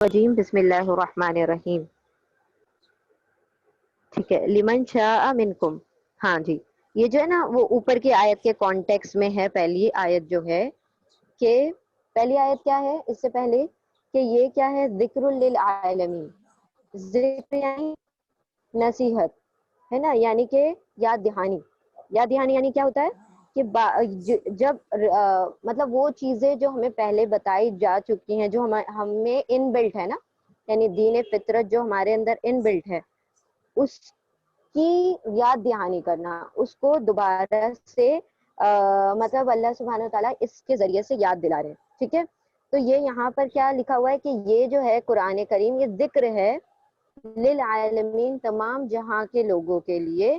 الرجیم بسم اللہ الرحمن الرحیم. ٹھیک ہے. لمن شاء منکم. ہاں جی، یہ جو ہے نا وہ اوپر کی آیت کے کانٹیکس میں ہے. پہلی آیت جو ہے کہ پہلی آیت کیا ہے اس سے پہلے کہ یہ کیا ہے، ذکر للعالمین. ذکر یعنی نصیحت ہے نا، یعنی کہ یاد دہانی. یاد دہانی یعنی کیا ہوتا ہے کہ جب مطلب وہ چیزیں جو ہمیں پہلے بتائی جا چکی ہیں، جو ہمیں ان بلٹ ہے نا، یعنی دین فطرت جو ہمارے اندر ان بلٹ ہے، اس کی یاد دہانی کرنا، اس کو دوبارہ سے مطلب اللہ سبحانہ وتعالیٰ اس کے ذریعے سے یاد دلا رہے ہیں. ٹھیک ہے، تو یہ یہاں پر کیا لکھا ہوا ہے کہ یہ جو ہے قرآن کریم، یہ ذکر ہے للعالمین، تمام جہاں کے لوگوں کے لیے،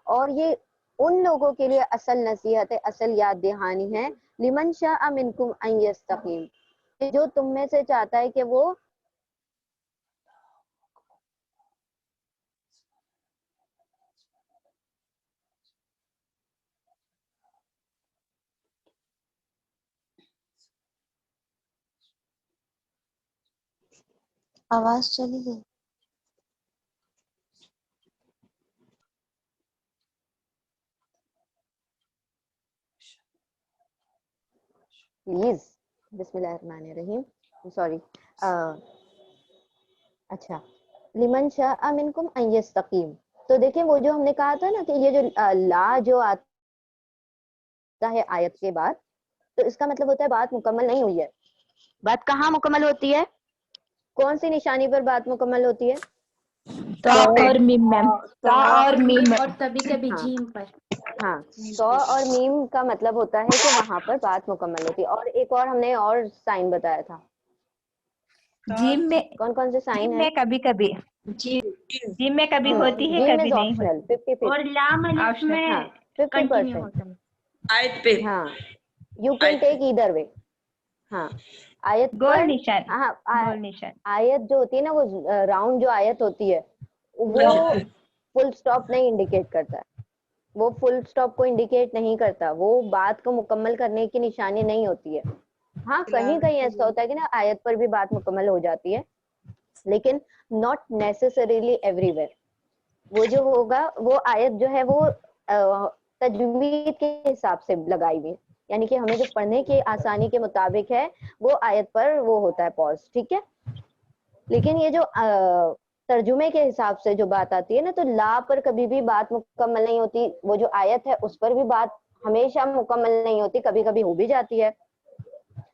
اور یہ ان لوگوں کے لیے اصل نصیحت ہے، اصل یاد دہانی ہے. لمن شاء منکم ان یستقیم، جو تم میں سے چاہتا ہے کہ وہ آواز چلی گئی. پلیز. بسم اللہ الرحمن الرحیم. سوری. اچھا، لمن شاء منکم ان یستقیم. تو دیکھیں وہ جو ہم نے کہا تھا نا کہ یہ جو لا جو آتا ہے آیت کے بعد، تو اس کا مطلب ہوتا ہے بات مکمل نہیں ہوئی ہے. بات کہاں مکمل ہوتی ہے؟ کون سی نشانی پر بات مکمل ہوتی ہے؟ تا اور میم میم، تا اور میم، اور کبھی کبھی ہاں جیم پر. ہاں، تو اور میم کا مطلب ہوتا ہے کہ وہاں پر بات مکمل ہوتی ہے. اور ایک اور ہم نے اور سائن بتایا تھا. جیم میں، کون کون سے سائن جیم ہیں؟ میں کبھی کبھی، جیم میں کبھی ہوتی ہے جیم کبھی از نہیں آپشنل. ہوتی. 50 اور لام الف میں ہاں 50%. کنٹینیو ہوتا ہے. آیت پہ ہاں، یو کین ٹیک ایدر وے. ہاں، آیت گول پر نشان، ہاں گول نشان. آیت جو ہوتی ہے نا، وہ راؤنڈ جو آیت ہوتی ہے وہ فل سٹاپ نہیں انڈیکیٹ کرتا ہے. وہ فل سٹاپ کو انڈیکیٹ نہیں کرتا، وہ بات کو مکمل کرنے کی نشانی نہیں ہوتی ہے. ہاں کہیں کہیں ایسا ہوتا ہے کہ نا آیت پر بھی بات مکمل ہو جاتی ہے، لیکن ناٹ نیسسریلی ایوری ویئر. وہ جو ہوگا وہ آیت جو ہے وہ تجوید کے حساب سے لگائی ہوئی، یعنی کہ ہمیں جو پڑھنے کی آسانی کے مطابق ہے وہ آیت پر وہ ہوتا ہے پاز. ٹھیک ہے، لیکن یہ جو ترجمے کے حساب سے جو بات آتی ہے نا، تو لا پر کبھی بھی بات مکمل نہیں ہوتی. وہ جو آیت ہے اس پر بھی بات ہمیشہ مکمل نہیں ہوتی، کبھی کبھی ہو بھی جاتی ہے،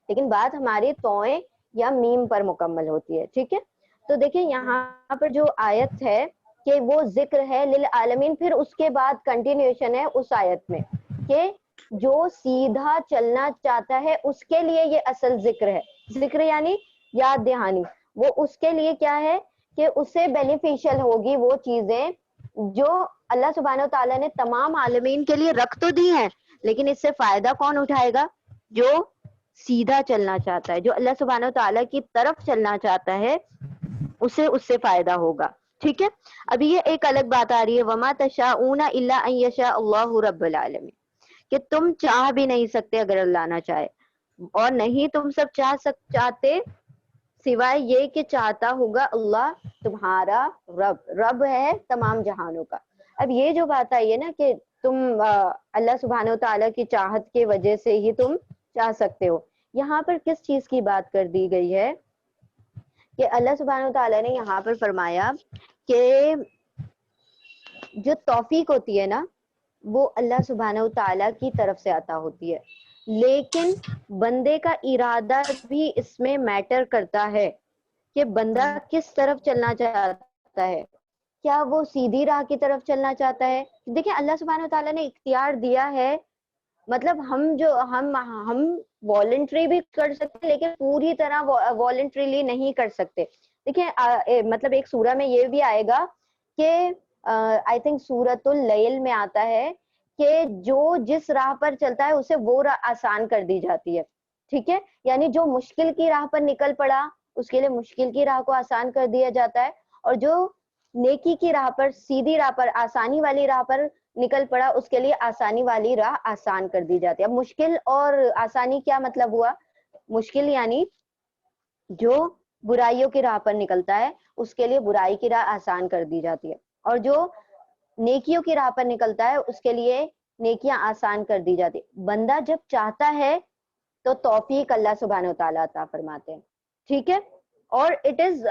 لیکن بات ہماری توئیں یا میم پر مکمل ہوتی ہے. ٹھیک ہے، تو دیکھیں یہاں پر جو آیت ہے کہ وہ ذکر ہے للعالمین، پھر اس کے بعد کنٹینیوشن ہے اس آیت میں کہ جو سیدھا چلنا چاہتا ہے اس کے لیے یہ اصل ذکر ہے. ذکر یعنی یاد دہانی. وہ اس کے لیے کیا ہے کہ اسے بینیفیشل ہوگی وہ چیزیں جو اللہ سبحانہ وتعالیٰ نے تمام عالمین کے لیے رکھ تو دی ہیں، لیکن اس سے فائدہ کون اٹھائے گا؟ جو سیدھا چلنا چاہتا ہے، جو اللہ سبحانہ وتعالیٰ کی طرف چلنا چاہتا ہے، اسے اس سے فائدہ ہوگا. ٹھیک ہے، ابھی یہ ایک الگ بات آ رہی ہے، وما تشاءون الا ان یشاء اللہ رب العالمین، کہ تم چاہ بھی نہیں سکتے اگر اللہ نہ چاہے، اور نہیں تم سب چاہتے سوائے یہ کہ چاہتا ہوگا اللہ تمہارا رب. رب ہے تمام جہانوں کا. اب یہ جو بات آئی ہے نا کہ تم اللہ سبحانہ وتعالیٰ کی چاہت کی وجہ سے ہی تم چاہ سکتے ہو، یہاں پر کس چیز کی بات کر دی گئی ہے کہ اللہ سبحانہ وتعالیٰ نے یہاں پر فرمایا کہ جو توفیق ہوتی ہے نا وہ اللہ سبحانہ وتعالیٰ کی طرف سے عطا ہوتی ہے، لیکن بندے کا ارادہ بھی اس میں میٹر کرتا ہے کہ بندہ کس طرف چلنا چاہتا ہے. کیا وہ سیدھی راہ کی طرف چلنا چاہتا ہے؟ دیکھیں اللہ سبحانہ وتعالیٰ نے اختیار دیا ہے، مطلب ہم والنٹری بھی کر سکتے لیکن پوری طرح والنٹریلی نہیں کر سکتے. دیکھیں مطلب ایک سورہ میں یہ بھی آئے گا کہ آئی تھنک سورۃ اللیل میں آتا ہے کہ جو جس راہ پر چلتا ہے اسے وہ راہ آسان کر دی جاتی ہے. ٹھیک ہے، یعنی جو مشکل کی راہ پر نکل پڑا اس کے لیے مشکل کی راہ کو آسان کر دیا جاتا ہے، اور جو نیکی کی راہ پر، سیدھی راہ پر، آسانی والی راہ پر نکل پڑا اس کے لیے آسانی والی راہ آسان کر دی جاتی ہے. اب مشکل اور آسانی کیا مطلب ہوا؟ مشکل یعنی جو برائیوں کی راہ پر نکلتا ہے اس کے لیے برائی کی راہ آسان کر دی جاتی ہے, اور جو نیکیوں کی راہ پر نکلتا ہے اس کے لیے نیکیاں آسان کر دی جاتی. بندہ جب چاہتا ہے تو توفیق اللہ سبحانہ وتعالیٰ عطا فرماتے ہیں, ٹھیک ہے. اور it is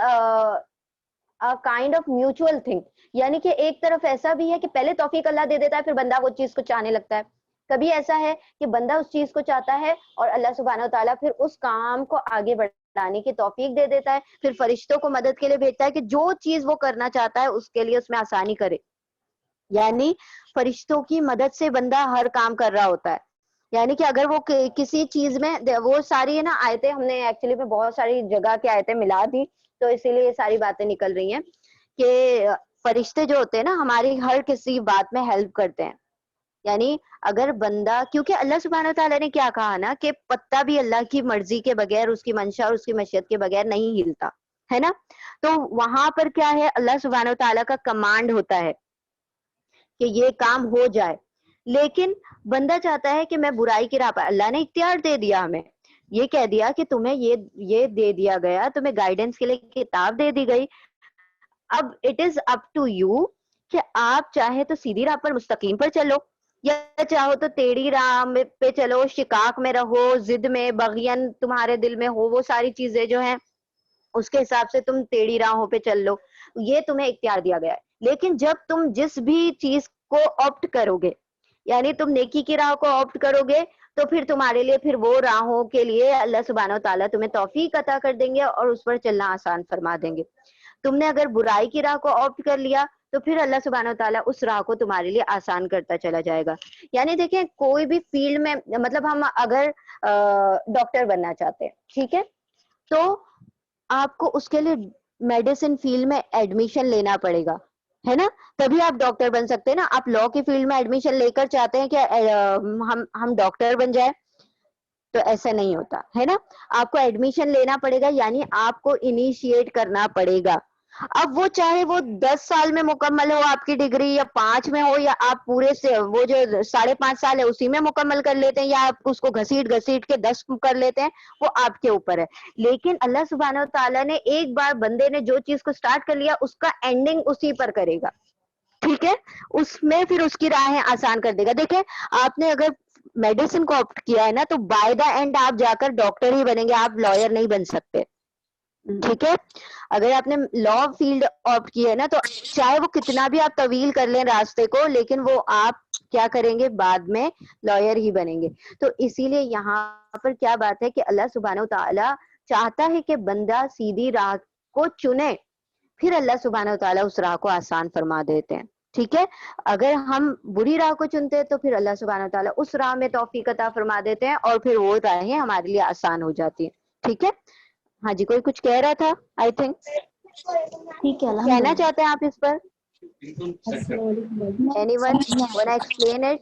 kind of mutual thing, یعنی کہ ایک طرف ایسا بھی ہے کہ پہلے توفیق اللہ دے دیتا ہے, پھر بندہ وہ چیز کو چاہنے لگتا ہے. کبھی ایسا ہے کہ بندہ اس چیز کو چاہتا ہے اور اللہ سبحانہ وتعالیٰ پھر اس کام کو آگے بڑھانے کی توفیق دے دیتا ہے, پھر فرشتوں کو مدد کے لیے بھیجتا ہے کہ جو چیز وہ کرنا چاہتا ہے اس کے لیے اس میں آسانی کرے. یعنی فرشتوں کی مدد سے بندہ ہر کام کر رہا ہوتا ہے. یعنی کہ اگر وہ کسی چیز میں, وہ ساری ہے نا آیتیں ہم نے ایکچولی میں بہت ساری جگہ کی آیتیں ملا دی تو اسی لیے یہ ساری باتیں نکل رہی ہیں کہ فرشتے جو ہوتے ہیں نا ہماری ہر کسی بات میں ہیلپ کرتے ہیں. یعنی اگر بندہ, کیونکہ اللہ سبحانہ تعالیٰ نے کیا کہا نا کہ پتا بھی اللہ کی مرضی کے بغیر, اس کی منشا اور اس کی مشیت کے بغیر نہیں ہلتا ہے نا. تو وہاں پر کیا ہے, اللہ سبحانہ تعالیٰ کا کمانڈ ہوتا ہے کہ یہ کام ہو جائے, لیکن بندہ چاہتا ہے کہ میں برائی کی راہ پر. اللہ نے اختیار دے دیا ہمیں, یہ کہہ دیا کہ تمہیں یہ دے دیا گیا, تمہیں گائیڈنس کے لیے کتاب دے دی گئی. اب it is up to you کہ آپ چاہے تو سیدھی راہ پر مستقیم پر چلو, یا چاہو تو ٹیڑھی راہ پہ چلو, شقاق میں رہو, ضد میں, بغین تمہارے دل میں ہو, وہ ساری چیزیں جو ہیں اس کے حساب سے تم ٹیڑھی راہوں پہ چل لو. یہ تمہیں اختیار دیا گیا ہے. لیکن جب تم جس بھی چیز کو آپٹ کرو گے, یعنی تم نیکی کی راہ کو آپٹ کرو گے, تو پھر تمہارے لیے پھر وہ راہوں کے لیے اللہ سبحانہ و تعالیٰ تمہیں توفیق عطا کر دیں گے اور اس پر چلنا آسان فرما دیں گے. تم نے اگر برائی کی راہ کو آپٹ کر لیا تو پھر اللہ سبحانہ و تعالیٰ اس راہ کو تمہارے لیے آسان کرتا چلا جائے گا. یعنی دیکھیں کوئی بھی فیلڈ میں, مطلب ہم اگر ڈاکٹر بننا چاہتے ہیں, ٹھیک ہے, تو آپ کو اس کے لیے میڈیسن فیلڈ میں ایڈمیشن لینا پڑے گا, ہے نا, تبھی آپ ڈاکٹر بن سکتے ہیں نا. آپ لا کی فیلڈ میں ایڈمیشن لے کر چاہتے ہیں کہ ہم ڈاکٹر بن جائیں, تو ایسا نہیں ہوتا ہے نا. آپ کو ایڈمیشن لینا پڑے گا, یعنی آپ کو انیشیٹ کرنا پڑے گا. اب وہ چاہے وہ 10 سال میں مکمل ہو آپ کی ڈگری, یا 5 میں ہو, یا آپ پورے سے وہ جو 5.5 سال ہے اسی میں مکمل کر لیتے ہیں, یا آپ اس کو گھسیٹ کے 10 کر لیتے ہیں, وہ آپ کے اوپر ہے. لیکن اللہ سبحانہ و تعالیٰ نے ایک بار بندے نے جو چیز کو سٹارٹ کر لیا اس کا اینڈنگ اسی پر کرے گا, ٹھیک ہے, اس میں پھر اس کی راہیں آسان کر دے گا. دیکھیں آپ نے اگر میڈیسن کو آپٹ کیا ہے نا, تو بائی دا اینڈ آپ جا کر ڈاکٹر ہی بنیں گے, آپ لائر نہیں بن سکتے, ٹھیک ہے. اگر آپ نے لا فیلڈ آپٹ کی ہے نا, تو چاہے وہ کتنا بھی آپ طویل کر لیں راستے کو, لیکن وہ آپ کیا کریں گے, بعد میں لائر ہی بنیں گے. تو اسی لیے یہاں پر کیا بات ہے کہ اللہ سبحانہ و تعالیٰ چاہتا ہے کہ بندہ سیدھی راہ کو چنے, پھر اللہ سبحانہ و تعالیٰ اس راہ کو آسان فرما دیتے ہیں, ٹھیک ہے. اگر ہم بری راہ کو چنتے ہیں تو پھر اللہ سبحانہ و تعالیٰ اس راہ میں توفیق عطا فرما دیتے ہیں, اور پھر وہ راہیں ہمارے لیے آسان ہو جاتی ہیں, ٹھیک ہے. ہاں جی, کوئی کچھ کہہ رہا تھا, آئی تھنک ٹھیک ہے, کہنا چاہتے ہیں آپ اس پر, any one Wana explain it,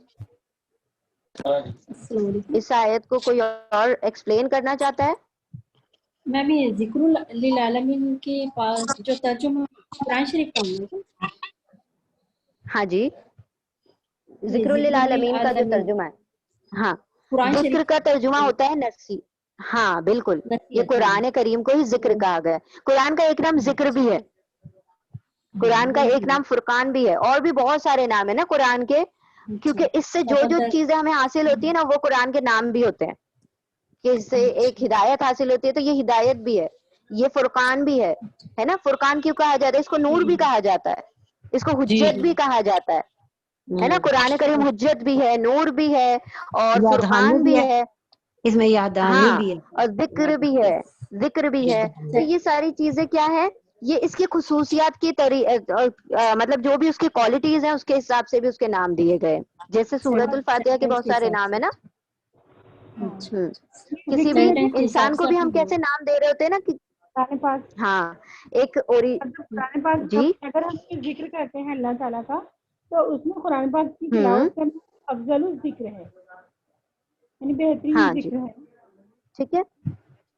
اس آیت کو کوئی اور ایکسپلین کرنا چاہتا ہے؟ میں بھی ذکر للعالمین کے پاس جو ترجمہ قرآن شریف کا ہوں. ہاں جی, ذکر للعالمین کا جو ترجمہ ہے, ہاں, ذکر کا ترجمہ ہوتا ہے نفسی. ہاں بالکل, یہ قرآن کریم کو ہی ذکر کہا گیا ہے. قرآن کا ایک نام ذکر بھی ہے, قرآن کا ایک نام فرقان بھی ہے, اور بھی بہت سارے نام ہیں نا قرآن کے, کیونکہ اس سے جو چیزیں ہمیں حاصل ہوتی ہیں نا وہ قرآن کے نام بھی ہوتے ہیں. کہ اس سے ایک ہدایت حاصل ہوتی ہے تو یہ ہدایت بھی ہے, یہ فرقان بھی ہے نا. فرقان کیوں کہا جاتا ہے, اس کو نور بھی کہا جاتا ہے, اس کو حجت بھی کہا جاتا ہے نا. قرآن کریم حجت بھی ہے, نور بھی ہے, اور فرقان بھی ہے, اس میں یاددہانی بھی ہے, اور ذکر بھی ہے, ذکر بھی ہے. تو یہ ساری چیزیں کیا ہے, یہ اس کی خصوصیات کی مطلب جو بھی اس کی کوالٹیز ہیں اس کے حساب سے بھی اس کے نام دیے گئے. جیسے سورۃ الفاتحہ کے بہت سارے نام ہے نا. کسی بھی انسان کو بھی ہم کیسے نام دے رہے ہوتے ہیں نا کہ ہاں ایک قرآن پاک جی اگر ہم ذکر کرتے ہیں اللہ تعالیٰ کا, تو اس میں قرآن پاک کی تلاوت کرنا افضل الذکر ہے, یعنی بہترین ذکر ہے, ٹھیک ہے.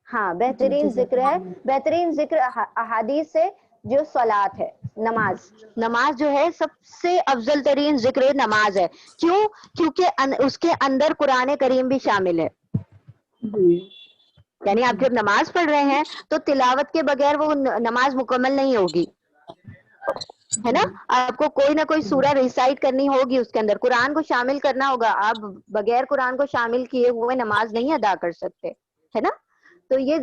ہاں بہترین ذکر ہے. بہترین ذکر احادیث سے جو صلاۃ ہے, نماز جو ہے سب سے افضل ترین ذکر نماز ہے. کیوں؟ کیونکہ اس کے اندر قرآن کریم بھی شامل ہے. یعنی آپ جب نماز پڑھ رہے ہیں تو تلاوت کے بغیر وہ نماز مکمل نہیں ہوگی، ہے نا. آپ کو کوئی نہ کوئی سورہ ریسائٹ کرنی ہوگی، اس کے اندر قرآن کو شامل کرنا ہوگا. آپ بغیر قرآن کو شامل کیے ہوئے نماز نہیں ادا کر سکتے، ہے نا. تو یہ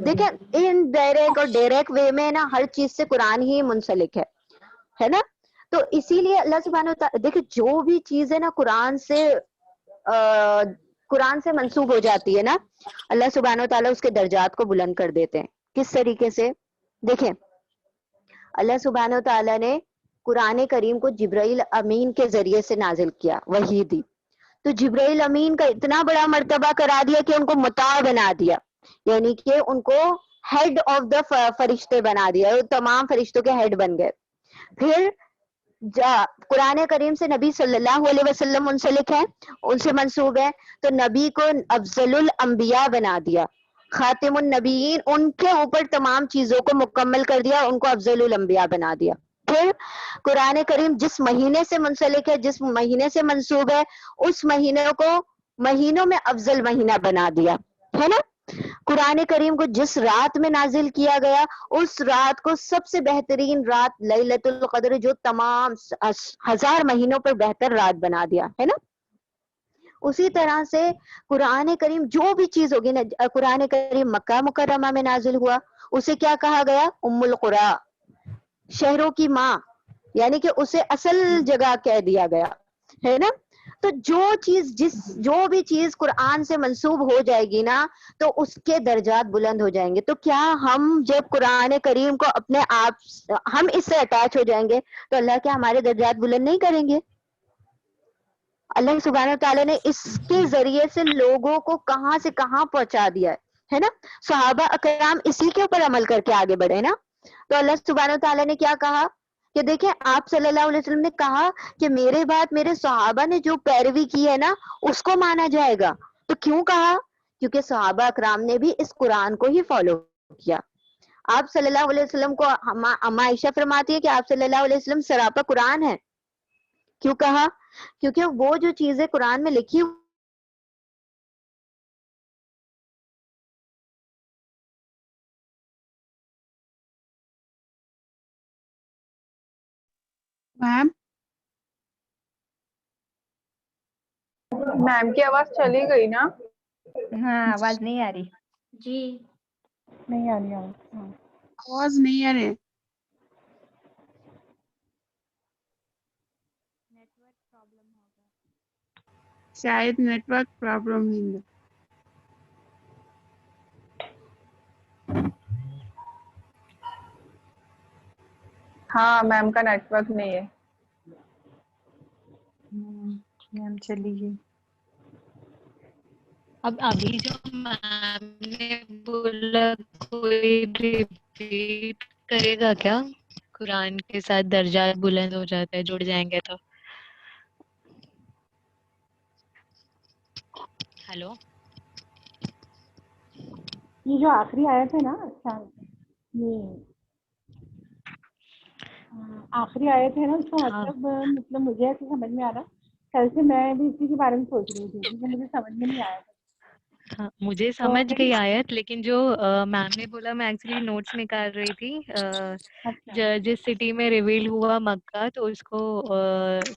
دیکھیں ان ڈائریکٹ اور ڈائریکٹ وے میں نا ہر چیز سے قرآن ہی منسلک ہے نا. تو اسی لیے اللہ سبحانہ وتعالی دیکھیں جو بھی چیز ہے نا قرآن سے منسوب ہو جاتی ہے نا، اللہ سبحانہ وتعالی اس کے درجات کو بلند کر دیتے ہیں. کس طریقے سے؟ دیکھیں اللہ سبحانہ وتعالی نے قرآن کریم کو جبرائیل امین کے ذریعے سے نازل کیا، وحی دی. تو جبرائیل امین کا اتنا بڑا مرتبہ کرا دیا کہ ان کو مطاع بنا دیا، یعنی کہ ان کو ہیڈ آف دا فرشتے بنا دیا، وہ تمام فرشتوں کے ہیڈ بن گئے. پھر قرآن کریم سے نبی صلی اللہ علیہ وسلم منسلک ہے، ان سے منسوب ہے، تو نبی کو افضل الانبیاء بنا دیا، خاتم النبیین، ان کے اوپر تمام چیزوں کو مکمل کر دیا، ان کو افضل الانبیاء بنا دیا. پھر قرآن کریم جس مہینے سے منسلک ہے، جس مہینے سے منسوب ہے، اس مہینے کو مہینوں میں افضل مہینہ بنا دیا، ہے نا. قرآن کریم کو جس رات میں نازل کیا گیا اس رات کو سب سے بہترین رات لیلۃ القدر، جو تمام 1000 مہینوں پر بہتر رات بنا دیا، ہے نا. اسی طرح سے قرآن کریم جو بھی چیز ہوگی نا، قرآن کریم مکہ مکرمہ میں نازل ہوا، اسے کیا کہا گیا؟ ام القری، شہروں کی ماں، یعنی کہ اسے اصل جگہ کہہ دیا گیا، ہے نا. تو جو بھی چیز قرآن سے منسوب ہو جائے گی نا تو اس کے درجات بلند ہو جائیں گے. تو کیا ہم جب قرآن کریم کو اپنے آپ ہم اس سے اٹیچ ہو جائیں گے تو اللہ کیا ہمارے درجات بلند نہیں کریں گے؟ اللہ سبحانہ تعالیٰ نے اس کے ذریعے سے لوگوں کو کہاں سے کہاں پہنچا دیا ہے نا. صحابہ اکرام اسی کے اوپر عمل کر کے آگے بڑھے نا. تو اللہ سبحانہ تعالیٰ نے کیا کہا کہ دیکھیں آپ صلی اللہ علیہ وسلم نے کہا کہ میرے بعد میرے صحابہ نے جو پیروی کی ہے نا اس کو مانا جائے گا. تو کیوں کہا؟ کیونکہ صحابہ اکرام نے بھی اس قرآن کو ہی فالو کیا. آپ صلی اللہ علیہ وسلم کو اما عائشہ فرماتی ہے کہ آپ صلی اللہ علیہ وسلم سراپا قرآن ہے. کیوں کہا؟ کیونکہ وہ جو چیزیں قرآن میں لکھی میم کی آواز چلی گئی نا؟ ہاں آواز نہیں آ رہی. جی نہیں آ رہی آواز نہیں آ رہی. شاید نیٹ ورک پرابلم ہے. ہاں میم کا نیٹ ورک نہیں ہے. میم چلی گئی. اب ابھی جو میم نے بولا کوئی ریپیٹ کرے گا کیا؟ قرآن کے ساتھ درجات بلند ہو جاتے ہیں جڑ جائیں گے تو. ہیلو یہ جو آخری آیت ہے نا، اچھا یہ آخری آیت ہے نا، اس کا مطلب مجھے ایسے سمجھ میں آ رہا. کل سے میں بھی اسی کے بارے میں سوچ رہی تھی کیونکہ مجھے سمجھ میں نہیں آیا تھا. ہاں مجھے سمجھ گئی آیت، لیکن جو میم نے بولا میں ایکچولی نوٹس نکال رہی تھی. جس سٹی میں ریویل ہوا مکہ تو اس کو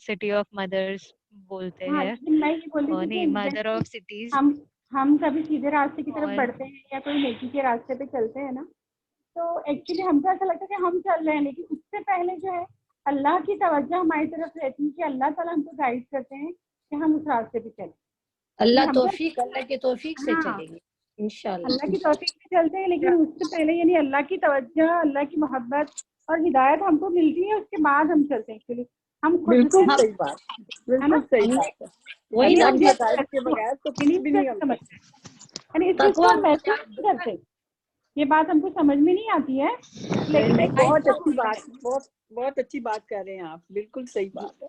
سٹی آف مدرس بولتے ہاں ہیں، لیکن میں یہ بول رہی اور تھی نہیں کہ مدر جیسے آف سٹیز. ہم کبھی سیدھے راستے کی طرف اور بڑھتے ہیں یا کوئی نیکی کے راستے پہ چلتے ہیں نا، تو ایکچولی ہم کو ایسا لگتا ہے کہ ہم چل رہے ہیں، لیکن اس سے پہلے جو ہے اللہ کی توجہ ہماری طرف رہتی ہے کہ اللہ تعالیٰ ہم کو گائیڈ کرتے ہیں کہ ہم اس راستے پہ چلیں. اللہ کی توفیق سے ہاں چلیں گے انشاءاللہ. اللہ کی توفیق سے چلتے ہیں، لیکن اس سے پہلے یعنی اللہ کی توجہ، اللہ کی محبت اور ہدایت ہم کو ملتی ہے، اس کے بعد ہم چلتے ہیں. ایکچولی ہم خود بالکل سے صحیح بات، بالکل صحیح بات ہے. وہی نا اللہ کی ہدایت کے بغیر تو کچھ بھی نہیں ہوتا. یعنی اس چیز کو ہم محسوس نہیں کرتے، یہ بات ہم کو سمجھ میں نہیں آتی ہے، لیکن نہیں بہت اچھی بات، بہت اچھی بات کر رہے ہیں آپ، بالکل صحیح بات ہے.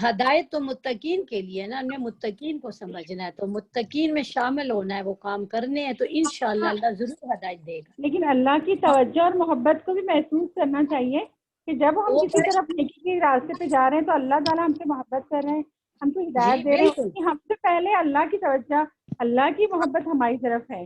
ہدایت تو متقین کے لیے نا، ہمیں متقین کو سمجھنا ہے، تو متقین میں شامل ہونا ہے، وہ کام کرنے ہیں، تو انشاءاللہ اللہ ضرور ہدایت دے گا. لیکن اللہ کی توجہ اور محبت کو بھی محسوس کرنا چاہیے کہ جب ہم کسی طرف نیکی کے راستے پہ جا رہے ہیں تو اللہ تعالیٰ ہم سے محبت کر رہے ہیں، ہم کو جی ہدایت دے رہے ہیں بالکل. کہ ہم سے پہلے اللہ کی توجہ، اللہ کی محبت ہماری طرف ہے.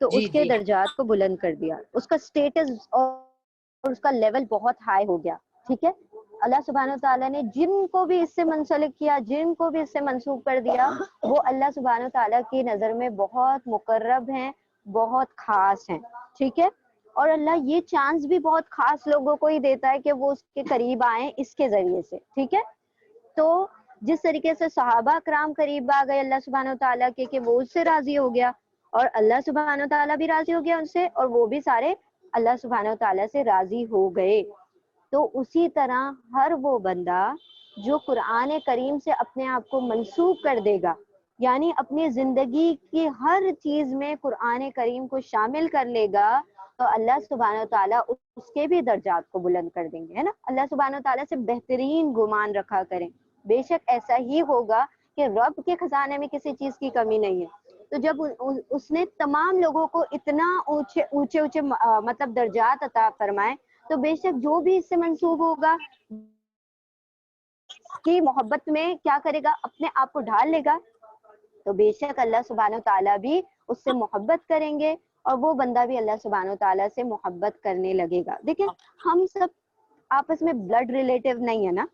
تو جی اس کے جی درجات کو بلند کر دیا, اس کا اسٹیٹس اور اس کا لیول بہت ہائی ہو گیا. ٹھیک ہے, اللہ سبحانہ و تعالیٰ نے جن کو بھی اس سے منسلک کیا, جن کو بھی اس سے منسوب کر دیا, وہ اللہ سبحانہ و تعالیٰ کی نظر میں بہت مقرب ہیں, بہت خاص ہیں. ٹھیک ہے, اور اللہ یہ چانس بھی بہت خاص لوگوں کو ہی دیتا ہے کہ وہ اس کے قریب آئیں اس کے ذریعے سے. ٹھیک ہے, تو جس طریقے سے صحابہ کرام قریب آ گئے اللہ سبحانہ و تعالیٰ کے کہ وہ اس سے راضی ہو گیا, اور اللہ سبحانہ و تعالیٰ بھی راضی ہو گیا ان سے, اور وہ بھی سارے اللہ سبحانہ و تعالیٰ سے راضی ہو گئے. تو اسی طرح ہر وہ بندہ جو قرآن کریم سے اپنے آپ کو منسوب کر دے گا, یعنی اپنی زندگی کی ہر چیز میں قرآن کریم کو شامل کر لے گا, تو اللہ سبحانہ و تعالیٰ اس کے بھی درجات کو بلند کر دیں گے. ہے نا, اللہ سبحانہ و تعالیٰ سے بہترین گمان رکھا کریں. بے شک ایسا ہی ہوگا کہ رب کے خزانے میں کسی چیز کی کمی نہیں ہے. تو جب اس نے تمام لوگوں کو اتنا اونچے اونچے مطلب درجات عطا فرمائے, تو بے شک جو بھی اس سے منسوب ہوگا کی محبت میں کیا کرے گا, اپنے آپ کو ڈھال لے گا. تو بے شک اللہ سبحانہ و تعالیٰ بھی اس سے محبت کریں گے, اور وہ بندہ بھی اللہ سبحانہ و تعالیٰ سے محبت کرنے لگے گا. دیکھیں ہم سب آپس میں بلڈ ریلیٹیو نہیں ہے نا,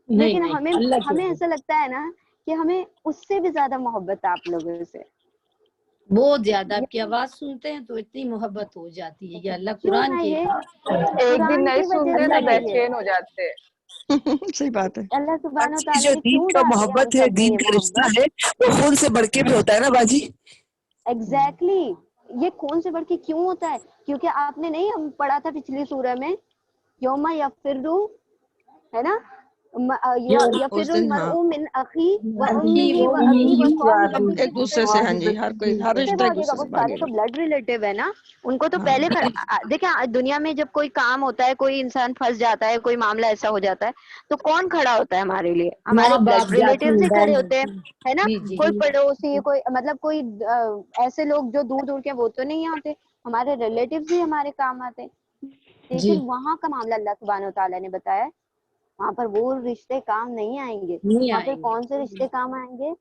نہیں لیکن نہیں اللہ کے ہمیں ایسا لگتا ہے نا کہ ہمیں اس سے بھی زیادہ محبت ہے آپ لوگوں سے. بہت زیادہ آپ کی آواز سنتے ہیں تو اتنی محبت ہو جاتی ہے. یہ اللہ کیوں قرآن ہے کے یہ, ایک دن قرآن نہیں کی وجہ سنتے سے تو ہے بے یہ. چین ہو جاتے. صحیح بات ہے. اللہ سبحانہ و باجی تعالیٰ جو نے دین کیوں کا ڈال دیا ہم محبت ہے, سب میں دین یہ کا رشتہ محبت. ہے, وہ خون سے بڑھ کے بھی ہوتا ہے نا باجی. ایگزیکٹلی, یہ خون سے بڑھ کے کیوں ہوتا ہے, کیونکہ آپ نے نہیں ہم پڑھا تھا پچھلی سورہ میں, یوم یفرو, ہے نا, یفر اس دن ہاں المرء من اخی و اخی امیہ و و ابی و امی و سب صاحبتہ. ایک دوسرے سے, ہاں جی, ہر کوئی ہر کس سے رشتہ ایک بھاگے گا, دوسرے وہ سے سارے بھاگے تو گا. بلڈ ریلیٹیو ہے نا, ان کو تو ہاں پہلے دیکھیں دنیا میں جب کوئی کام ہوتا ہے, کوئی انسان پھنس جاتا ہے, کوئی معاملہ ایسا ہو جاتا ہے, تو کون کھڑا ہوتا ہے ہمارے لیے, ہمارے ماں باپ بلڈ جاتے ریلیٹیو ہیں, ہی کھڑے بہن ہوتے ہیں. ہے نا, جی جی کوئی پڑوسی, کوئی مطلب کوئی ایسے لوگ جو دور دور کے وہ تو نہیں آتے, ہمارے ریلیٹیوز ہی ہمارے کام آتے. جی, لیکن وہاں کا معاملہ اللہ سبحانہ و تعالیٰ نے بتایا, وہاں پر وہ رشتے کام نہیں آئیں گے. نہیں وہاں پر آئیں گے. کون سے رشتے کام آئیں گے,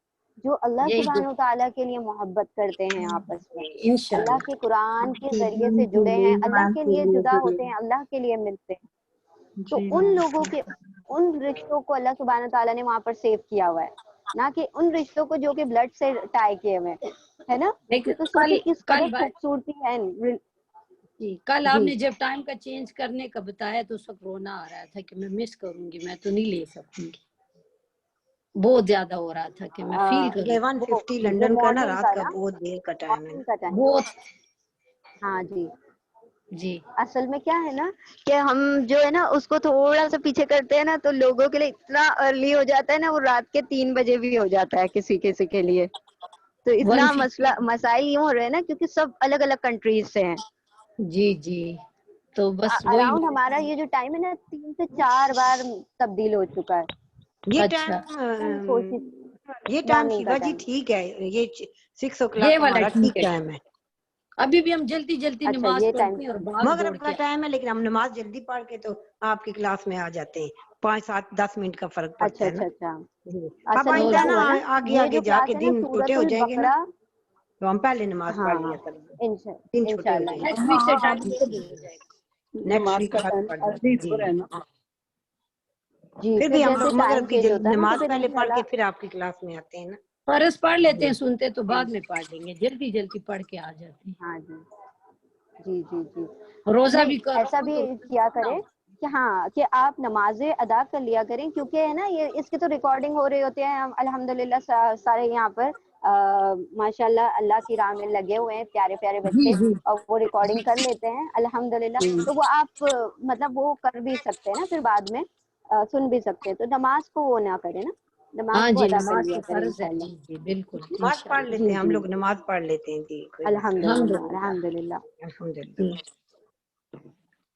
جو اللہ یہی سبحانہ و تعالیٰ کے لیے محبت کرتے ہیں آپس میں, اللہ انشاءاللہ. کے قرآن کے ذریعے سے جڑے ہیں, اللہ کے لیے جدا ہوتے ہیں, اللہ کے لیے ملتے ہیں. تو ان لوگوں کے ان رشتوں کو اللہ سبحانہ و تعالیٰ نے وہاں پر سیو کیا ہوا ہے, نہ کہ ان رشتوں کو جو کہ بلڈ سے ٹائی کیے ہوئے ہیں. ہے نا, لیکن تو سوچے کس کل قدر خوبصورتی ہے. جی کل آپ جی نے جب ٹائم کا چینج کرنے کا بتایا تو اس وقت رونا آ رہا تھا کہ میں مس کروں گی, میں تو نہیں لے سکوں گی. بہت زیادہ ہو رہا تھا کہ میں فیل کروں. یہ وہ 150 جو لندن کا نا, مارننگ رات کا کا نا, بہت دیر کا ٹائم ہے. مارننگ کا ٹائم. بہت. ہاں جی, جی اصل میں کیا ہے نا کہ ہم جو ہے نا اس کو تھوڑا سا پیچھے کرتے ہیں نا, تو لوگوں کے لیے اتنا ارلی ہو جاتا ہے نا, وہ رات کے 3 بجے بھی ہو جاتا ہے کسی کسی کے لیے. تو اتنا 150. مسائل یوں ہو رہے ہیں نا, کیونکہ سب الگ الگ کنٹریز سے ہیں. جی جی, تو بس وہی. اراؤنڈ ہمارا یہ جو ٹائم ہے نا 3 سے 4 بار تبدیل ہو چکا ہے. یہ اچھا, ٹائم یہ ٹائم مارننگ کا شیوا جی ٹائم. ٹھیک ہے, یہ 6 یہ o'clock والا ہمارا ٹھیک ٹھیک ہے. ٹائم ہے. ابھی بھی ہم جلدی جلدی اچھا نماز یہ ٹائم پڑھتے ہیں اور بھاگ مگر دوڑ اپنا کے. ٹائم ہے, لیکن ہم نماز جلدی پڑھ کے تو آپ کی کلاس میں آ جاتے ہیں. 5 7 10 منٹ کا فرق پڑتا اچھا ہے نا. اچھا اچھا. اب اصل میں آئندہ کیا نا ہوا نا, آگے یہ آگے جو جا کے کلاس ہے نا دن چھوٹے سورۃ ہو جائیں گے نا, البقرہ, تو ہم پہلے نماز پڑھ ہاں لیا کریں گے, دن چھوٹے ہو انشاءاللہ جائیں گے. نیکسٹ ویک سے ٹائم ٹیبل ہو جائے گا. نیکسٹ نماز ویک کا بعد ٹائم پڑھ لیں ارلی جی. ہو رہا ہے نا. جی. پھر پھر بھی ہم جیسے لوگ ٹائم مغرب کی چینج ہوتا ہے نا, تو نماز پھر پہلے پڑھ کے انشاءاللہ. پھر آپ کی کلاس میں آتے ہیں نا. فرض پڑھ لیتے ہیں, جی سنتے تو بعد میں پڑھ لیں گے, جلدی جلدی پڑھ کے آ جاتے ہیں. ہاں جی جی جی جی. روزہ نہیں بھی کرو ایسا بھی تو کیا نہ کریں کہ ہاں کہ آپ نمازیں ادا کر لیا کریں, کیونکہ ہے نا یہ اس کی تو ریکارڈنگ ہو رہی ہوتی ہے. ہم الحمدللہ سارے یہاں پر ماشاء اللہ کی راہ میں لگے ہوئے ہیں, پیارے پیارے جی بچے, جی اور وہ ریکارڈنگ کر لیتے ہیں الحمدللہ. تو وہ آپ مطلب وہ کر بھی سکتے ہیں نا, پھر بعد میں سن بھی سکتے ہیں. تو نماز کو وہ نہ کرے نا, نماز ہاں کو جی, ادا کر نماز لیا تو کریں فرض ہے. انشاءاللہ. جی جی بالکل نماز پڑھ انشاءاللہ. لیتے جی ہیں, ہم جی لوگ نماز پڑھ لیتے ہیں جی, کوئی مسئلہ نہیں. الحمدللہ الحمدللہ. الحمدللہ. الحمدللہ.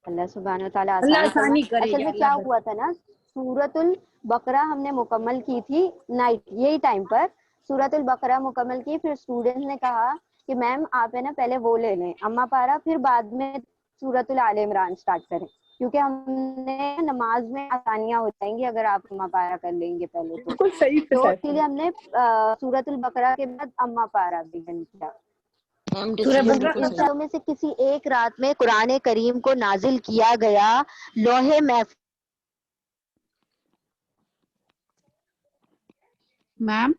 اللہ سبحانہ و تعالیٰ اللہ آسانی آسانی فرمائے. کرے اصل یا میں اللہ کیا بچ. ہوا تھا نا, سورۃ البقرہ ہم نے مکمل کی تھی نائٹ یہی ٹائم پر, سورۃ البقرہ مکمل کی. پھر اسٹوڈنٹس نے کہا کہ میم آپ ہے نا پہلے وہ لے لیں اما پارا, پھر بعد میں سورۃ الآل عمران اسٹارٹ کریں, کیونکہ ہم نے نماز میں آسانیاں ہو جائیں گی اگر آپ اما پارا کر لیں گے پہلے. بالکل صحیح تو سے اسی لیے ہم نے سورۃ البقرہ کے بعد اما پارا بھی کیا. ان سالوں میں سے کسی ایک رات میں قرآن کریم کو نازل کیا گیا لوح محفوظ. میم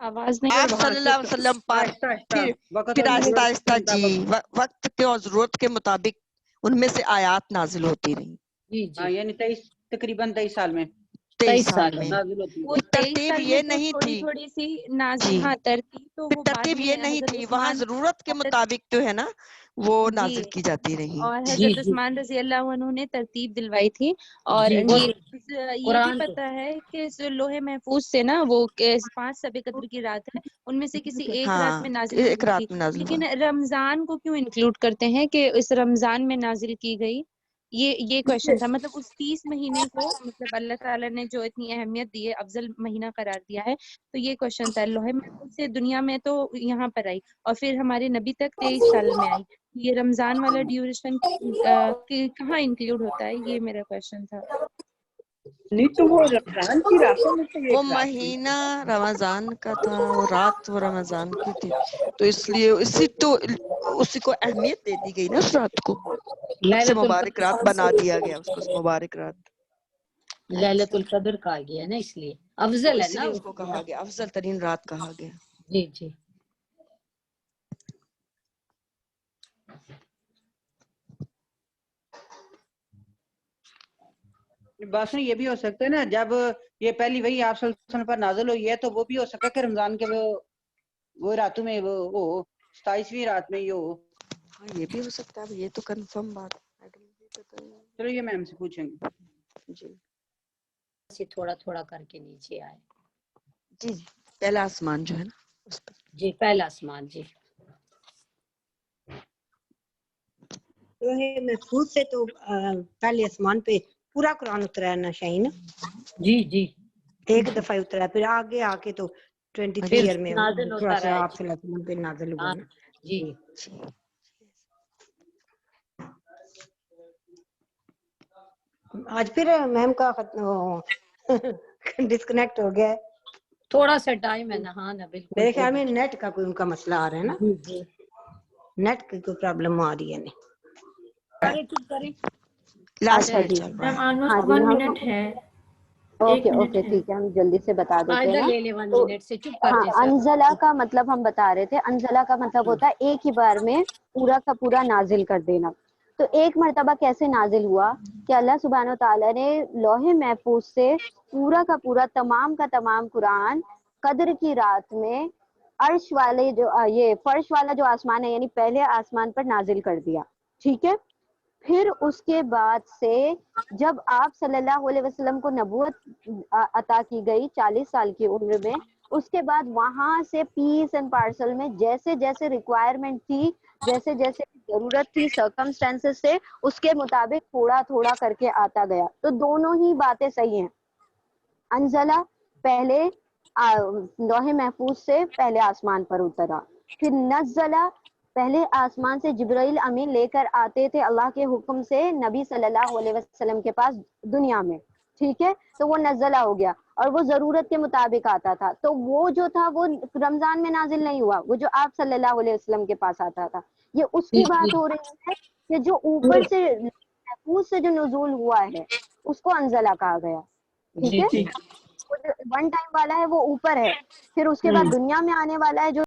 آواز نہیں. آپ صلی اللہ علیہ وسلم پر پھر آہستہ آہستہ جی وقت کے اور ضرورت کے مطابق ان میں سے آیات نازل ہوتی رہی. یعنی تقریباً 23 سال میں 23 سال میں وہ ترتیب یہ نہیں تھی. تھوڑی سی نازل. ہاں ترتیب تو وہ ترتیب یہ نہیں تھی، وہاں ضرورت کے مطابق جو ہے نا وہ نازل کی جاتی رہی. اور حضرت عثمان رضی اللہ عنہ نے ترتیب دلوائی تھی. اور یہ بھی پتا ہے کہ لوح محفوظ سے نا وہ 5 شب قدر کی رات ہے، ان میں سے کسی ایک رات میں نازل ہوئی تھی. لیکن رمضان کو کیوں انکلوڈ کرتے ہیں کہ اس رمضان میں نازل کی گئی؟ یہ کوشچن تھا. مطلب اس 30 مہینے کو مطلب اللہ تعالیٰ نے جو اتنی اہمیت دی ہے، افضل مہینہ قرار دیا ہے، تو یہ کوشچن تھا. لوح محفوظ سے دنیا میں تو یہاں پر آئی اور پھر ہمارے نبی تک 23 سال میں آئی. یہ رمضان والا ڈیوریشن کہاں انکلوڈ ہوتا ہے؟ یہ میرا کوشچن تھا. نہیں تو وہ رمضان کی راتوں میں سے وہ مہینہ رمضان کا تھا، وہ رات وہ رمضان کی تھی، تو اس لیے اسی کو اہمیت دے دی گئی نا اس رات کو. سب سے مبارک رات بنا دیا گیا اس کو، مبارک رات ليلۃ القدر کہا گیا نا، اس لیے افضل ہے نا، اس کو کہا گیا افضل ترین رات کہا گیا. جی جی. بات نہیں، یہ بھی ہو سکتا ہے نا جب یہ پہلی وہی آپ صلی اللہ علیہ وسلم پر نازل ہوئی ہے تو وہ بھی ہو سکتا ہے کہ رمضان کے وہ راتوں میں وہ ہو، 27ویں رات میں یہ ہو. ہاں یہ بھی ہو سکتا ہے، یہ تو کنفرم بات. چلو یہ میم سے پوچھیں گے. جی تھوڑا تھوڑا کر کے نیچے آئے. جی جی پہلا آسمان جو ہے نا اس پر. جی پہلا آسمان. جی لوح محفوظ سے تو پہلے آسمان پہ پورا قرآن اترا ہے نا شاہین. جی جی ایک دفعہ اترا ہے، پھر آگے آ کے تو 23 ایئر میں تھوڑا سا آپ صلی اللہ علیہ وسلم پہ نازل ہوا نا. جی آج پھر میم کا ڈسکنیکٹ ہو گیا ہے. تھوڑا سا ٹائم ہے نا. ہاں نا بالکل. میرے خیال میں نیٹ کا کوئی ان کا مسئلہ آ رہا ہے نا، جی جی نیٹ کی کوئی پرابلم آ رہی ہے. لاسٹ اچھا جی ہاں جی 1 منٹ ہے. اوکے ٹھیک ہے، ہم جلدی سے بتا دیتے ہیں نا. لے لے 1 تو منٹ سے چپ کر ہاں جیسا. انزلہ کا مطلب ہم بتا رہے تھے. انزلہ کا مطلب ہوتا ہے ایک ہی بار میں پورا کا پورا نازل کر دینا. تو ایک مرتبہ کیسے نازل ہوا کہ اللہ سبحانہ و تعالیٰ نے لوح محفوظ سے پورا کا پورا تمام کا تمام قرآن قدر کی رات میں عرش والے جو یہ فرش والا جو آسمان ہے یعنی پہلے آسمان پر نازل کر دیا. ٹھیک ہے. پھر اس کے بعد سے جب آپ صلی اللہ علیہ وسلم کو نبوت عطا کی گئی 40 سال کی عمر میں، اس کے بعد وہاں سے پیس اینڈ پارسل میں جیسے جیسے ریکوائرمنٹ تھی، جیسے جیسے ضرورت تھی سرکمسٹانسز سے، اس کے مطابق تھوڑا تھوڑا کر کے آتا گیا. تو دونوں ہی باتیں صحیح ہیں. انزلہ پہلے لوح محفوظ سے پہلے آسمان پر اترا. پھر نزلہ پہلے آسمان سے جبرائیل امین لے کر آتے تھے اللہ کے حکم سے نبی صلی اللہ علیہ وسلم کے پاس دنیا میں. ٹھیک ہے. تو وہ نزلہ ہو گیا اور وہ ضرورت کے مطابق آتا تھا. تو وہ جو تھا وہ رمضان میں نازل نہیں ہوا، وہ جو آپ صلی اللہ علیہ وسلم کے پاس آتا تھا. یہ اس کی بات ہو رہی ہے کہ جو اوپر سے محفوظ سے جو نزول ہوا ہے اس کو انزلہ کہا گیا. ٹھیک ہے. ون ٹائم والا ہے وہ اوپر ہے، پھر اس کے بعد دنیا میں آنے والا ہے جو